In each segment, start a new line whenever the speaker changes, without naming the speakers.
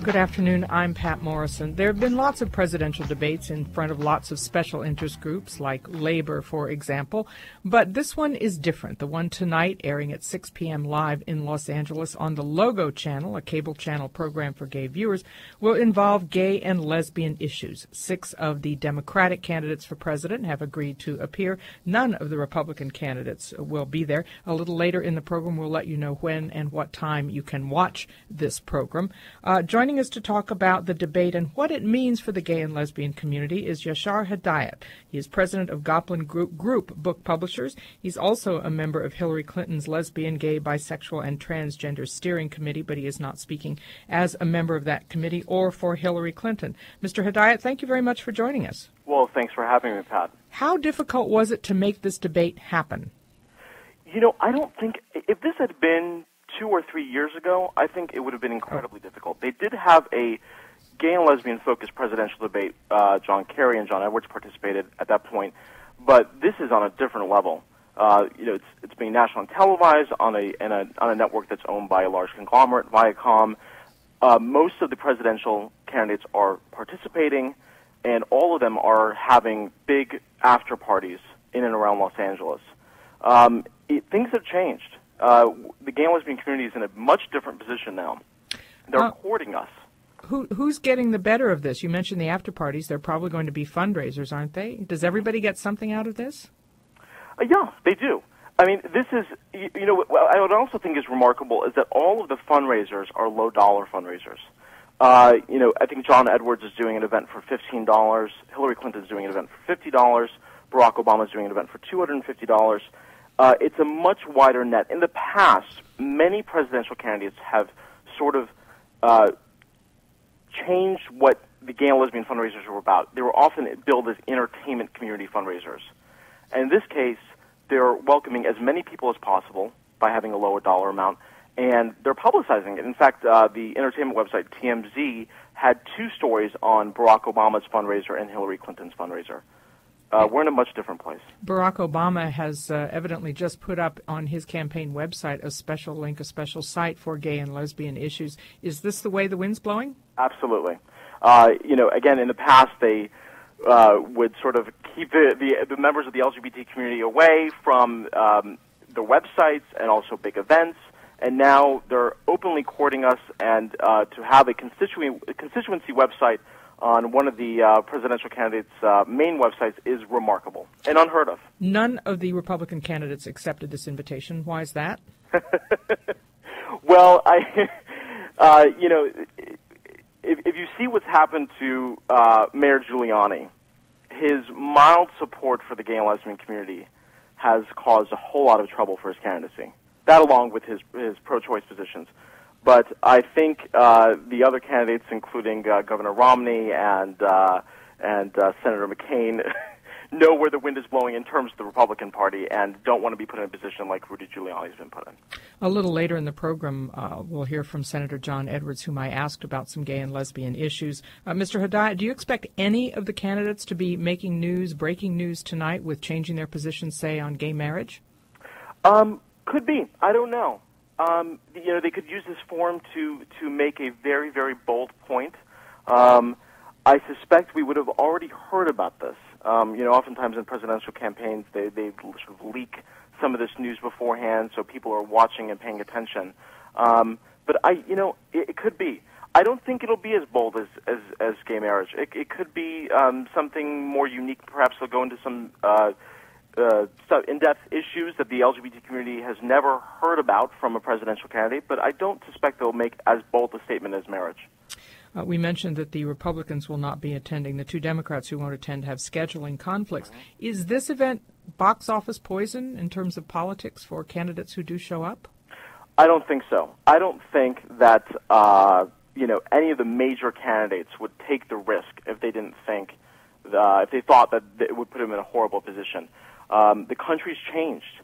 Good afternoon, I'm Patt Morrison. There have been lots of presidential debates in front of lots of special interest groups, like Labor, for example. But this one is different. The one tonight, airing at 6 p.m. live in Los Angeles on the Logo channel, a cable channel program for gay viewers, will involve gay and lesbian issues. 6 of the Democratic candidates for president have agreed to appear. None of the Republican candidates will be there. A little later in the program, we'll let you know when and what time you can watch this program. Joining us to talk about the debate and what it means for the gay and lesbian community is Yashar Hedayat. He is president of Goplin Group Book Publishers. He's also a member of Hillary Clinton's Lesbian, Gay, Bisexual, and Transgender Steering Committee, but he is not speaking as a member of that committee or for Hillary Clinton. Mr. Hedayat, thank you very much for joining us.
Well, thanks for having me, Pat.
How difficult was it to make this debate happen?
You know, I don't think, if this had been 2 or 3 years ago, I think it would have been incredibly difficult. They did have a gay and lesbian-focused presidential debate. John Kerry and John Edwards participated at that point, but this is on a different level. It's being nationally televised on a network that's owned by a large conglomerate, Viacom. Most of the presidential candidates are participating, and all of them are having big after parties in and around Los Angeles. Things have changed. The gay and lesbian community is in a much different position now. They're courting us.
Who's getting the better of this? You mentioned the after parties. They're probably going to be fundraisers, aren't they? Does everybody get something out of this?
Yeah, they do. I mean, this is, what I would also think is remarkable is that all of the fundraisers are low-dollar fundraisers. I think John Edwards is doing an event for $15. Hillary Clinton is doing an event for $50. Barack Obama is doing an event for $250. It's a much wider net. In the past, many presidential candidates have sort of changed what the gay and lesbian fundraisers were about. They were often billed as entertainment community fundraisers. And in this case, they're welcoming as many people as possible by having a lower dollar amount, and they're publicizing it. In fact, the entertainment website TMZ had 2 stories on Barack Obama's fundraiser and Hillary Clinton's fundraiser. We're in a much different place.
Barack Obama has evidently just put up on his campaign website a special link, a special site for gay and lesbian issues. Is this the way the wind's blowing?
Absolutely. Again, in the past, they would sort of keep the members of the LGBT community away from the websites and also big events. And now they're openly courting us, and to have a constituency website on one of the presidential candidates' main websites is remarkable and unheard of.
None of the Republican candidates accepted this invitation. Why is that?
Well, if you see what's happened to Mayor Giuliani, his mild support for the gay and lesbian community has caused a whole lot of trouble for his candidacy. That along with his pro-choice positions. But I think the other candidates, including Governor Romney and Senator McCain, know where the wind is blowing in terms of the Republican Party and don't want to be put in a position like Rudy Giuliani's been put in.
A little later in the program, we'll hear from Senator John Edwards, whom I asked about some gay and lesbian issues. Mr. Hedayat, do you expect any of the candidates to be making news, breaking news tonight with changing their position, say, on gay marriage?
Could be. I don't know. They could use this forum to make a very, very bold point. I suspect we would have already heard about this. Oftentimes in presidential campaigns, they sort of leak some of this news beforehand, so people are watching and paying attention. But it could be. I don't think it'll be as bold as gay marriage. It could be something more unique. Perhaps they'll go into some in-depth issues that the LGBT community has never heard about from a presidential candidate, but I don't suspect they'll make as bold a statement as marriage.
We mentioned that the Republicans will not be attending. The 2 Democrats who won't attend have scheduling conflicts. Is this event box office poison in terms of politics for candidates who do show up?
I don't think so. I don't think that any of the major candidates would take the risk if they didn't think, if they thought that it would put them in a horrible position. The country's changed.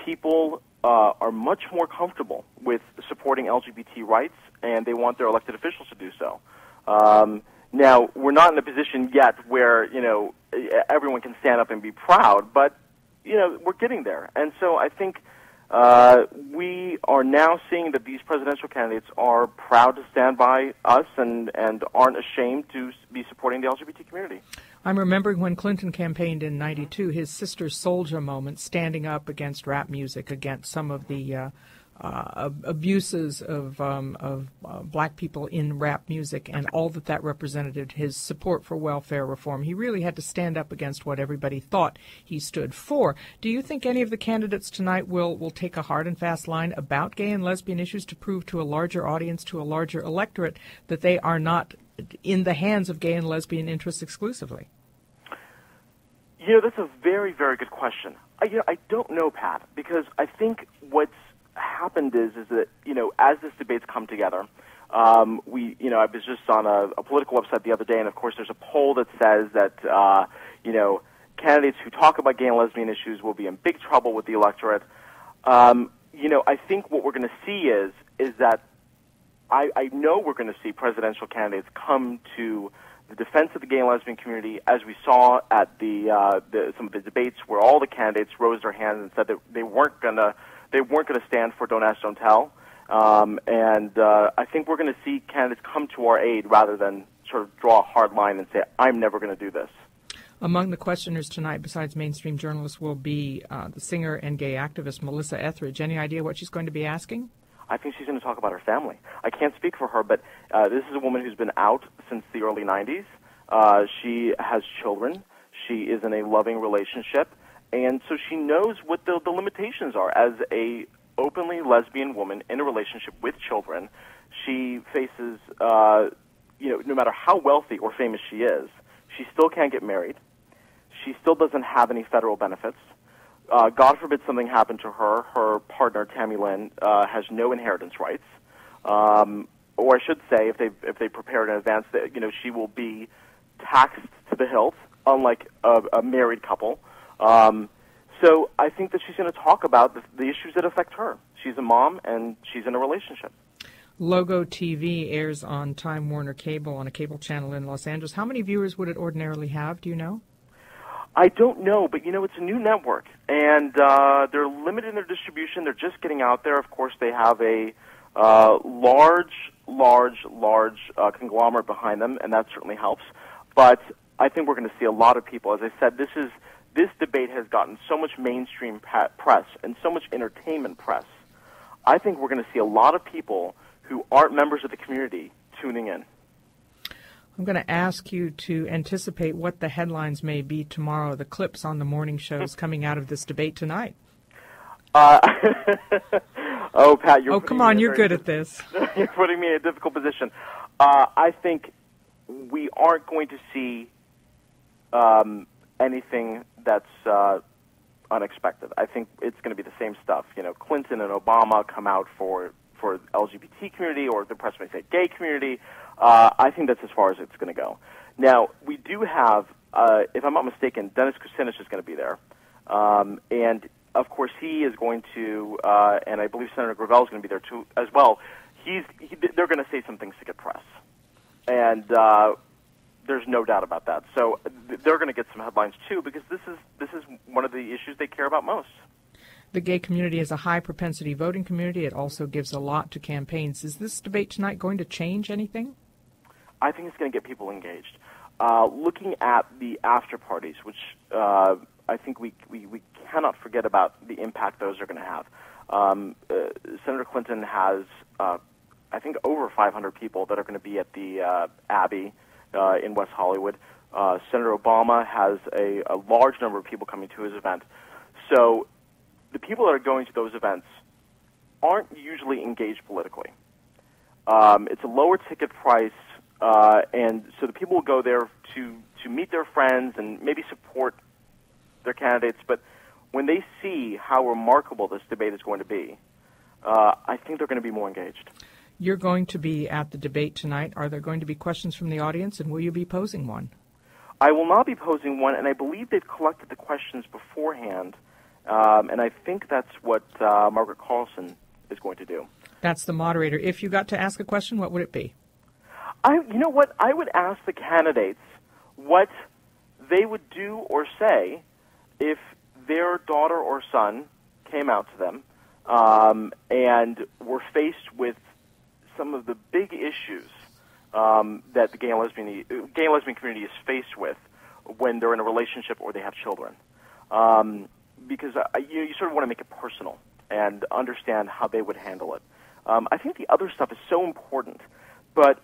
People are much more comfortable with supporting LGBT rights, and they want their elected officials to do so. Now, we're not in a position yet where, everyone can stand up and be proud, but, we're getting there. And so I think we are now seeing that these presidential candidates are proud to stand by us and aren't ashamed to be supporting the LGBT community.
I'm remembering when Clinton campaigned in '92, his Sister Soldier moment, standing up against rap music, against some of the abuses of black people in rap music and all that represented, his support for welfare reform. He really had to stand up against what everybody thought he stood for. Do you think any of the candidates tonight will take a hard and fast line about gay and lesbian issues to prove to a larger audience, to a larger electorate, that they are not in the hands of gay and lesbian interests exclusively?
That's a very, very good question. I don't know, Pat, because I think what's happened is that, as this debate's come together, I was just on a political website the other day, and of course there's a poll that says that, candidates who talk about gay and lesbian issues will be in big trouble with the electorate. I think what we're going to see is that I know we're going to see presidential candidates come to the defense of the gay and lesbian community, as we saw at some of the debates where all the candidates rose their hands and said that they weren't going to stand for Don't Ask, Don't Tell. I think we're going to see candidates come to our aid rather than sort of draw a hard line and say, I'm never going to do this.
Among the questioners tonight, besides mainstream journalists, will be the singer and gay activist Melissa Etheridge. Any idea what she's going to be asking?
I think she's going to talk about her family. I can't speak for her, but this is a woman who's been out since the early 90s. She has children. She is in a loving relationship. And so she knows what the limitations are. As a openly lesbian woman in a relationship with children, she faces, no matter how wealthy or famous she is, she still can't get married. She still doesn't have any federal benefits. God forbid something happened to her. Her partner, Tammy Lynn, has no inheritance rights. Or I should say, if they prepare in advance, that she will be taxed to the hilt, unlike a married couple. So I think that she's going to talk about the issues that affect her. She's a mom, and she's in a relationship.
Logo TV airs on Time Warner Cable on a cable channel in Los Angeles. How many viewers would it ordinarily have? Do you know?
I don't know, but it's a new network, and they're limited in their distribution. They're just getting out there. Of course, they have a large conglomerate behind them, and that certainly helps. But I think we're going to see a lot of people. As I said, this debate has gotten so much mainstream press and so much entertainment press. I think we're going to see a lot of people who aren't members of the community tuning in.
I'm going to ask you to anticipate what the headlines may be tomorrow, the clips on the morning shows coming out of this debate tonight.
Oh, Pat,
come on, you're good at this.
You're putting me in a difficult position. I think we aren't going to see anything that's unexpected. I think it's going to be the same stuff. Clinton and Obama come out for LGBT community, or the press may say gay community. I think that's as far as it's going to go. Now, we do have, if I'm not mistaken, Dennis Kucinich is going to be there. And, of course, he is going to, and I believe Senator Gravel is going to be there, too, as well. They're going to say some things to get press. And there's no doubt about that. So they're going to get some headlines, too, because this is one of the issues they care about most.
The gay community is a high-propensity voting community. It also gives a lot to campaigns. Is this debate tonight going to change anything?
I think it's going to get people engaged. Looking at the after parties, which I think we cannot forget about the impact those are going to have. Senator Clinton has, I think, over 500 people that are going to be at the Abbey in West Hollywood. Senator Obama has a large number of people coming to his event. So the people that are going to those events aren't usually engaged politically. It's a lower ticket price, and so the people will go there to meet their friends and maybe support their candidates. But when they see how remarkable this debate is going to be, I think they're going to be more engaged.
You're going to be at the debate tonight. Are there going to be questions from the audience, and will you be posing one?
I will not be posing one, and I believe they've collected the questions beforehand. And I think that's what Margaret Carlson is going to do.
That's the moderator. If you got to ask a question, what would it be?
You know what? I would ask the candidates what they would do or say if their daughter or son came out to them and were faced with some of the big issues that the gay and lesbian community is faced with when they're in a relationship or they have children. Because you sort of want to make it personal and understand how they would handle it. I think the other stuff is so important, but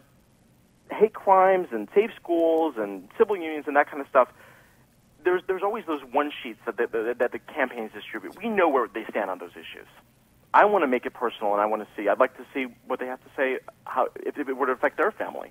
hate crimes and safe schools and civil unions and that kind of stuff, there's always those one sheets that the campaigns distribute. We know where they stand on those issues. I want to make it personal, and I'd like to see what they have to say, if it would affect their family.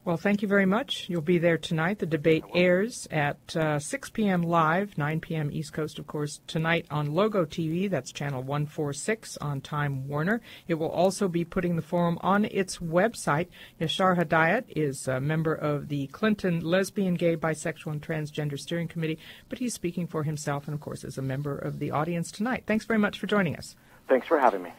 Well, thank you very much. You'll be there tonight. The debate airs at 6 p.m. live, 9 p.m. East Coast, of course, tonight on Logo TV. That's channel 146 on Time Warner. It will also be putting the forum on its website. Yashar Hedayat is a member of the Clinton Lesbian, Gay, Bisexual, and Transgender Steering Committee, but he's speaking for himself and, of course, is a member of the audience tonight. Thanks very much for joining us.
Thanks for having me.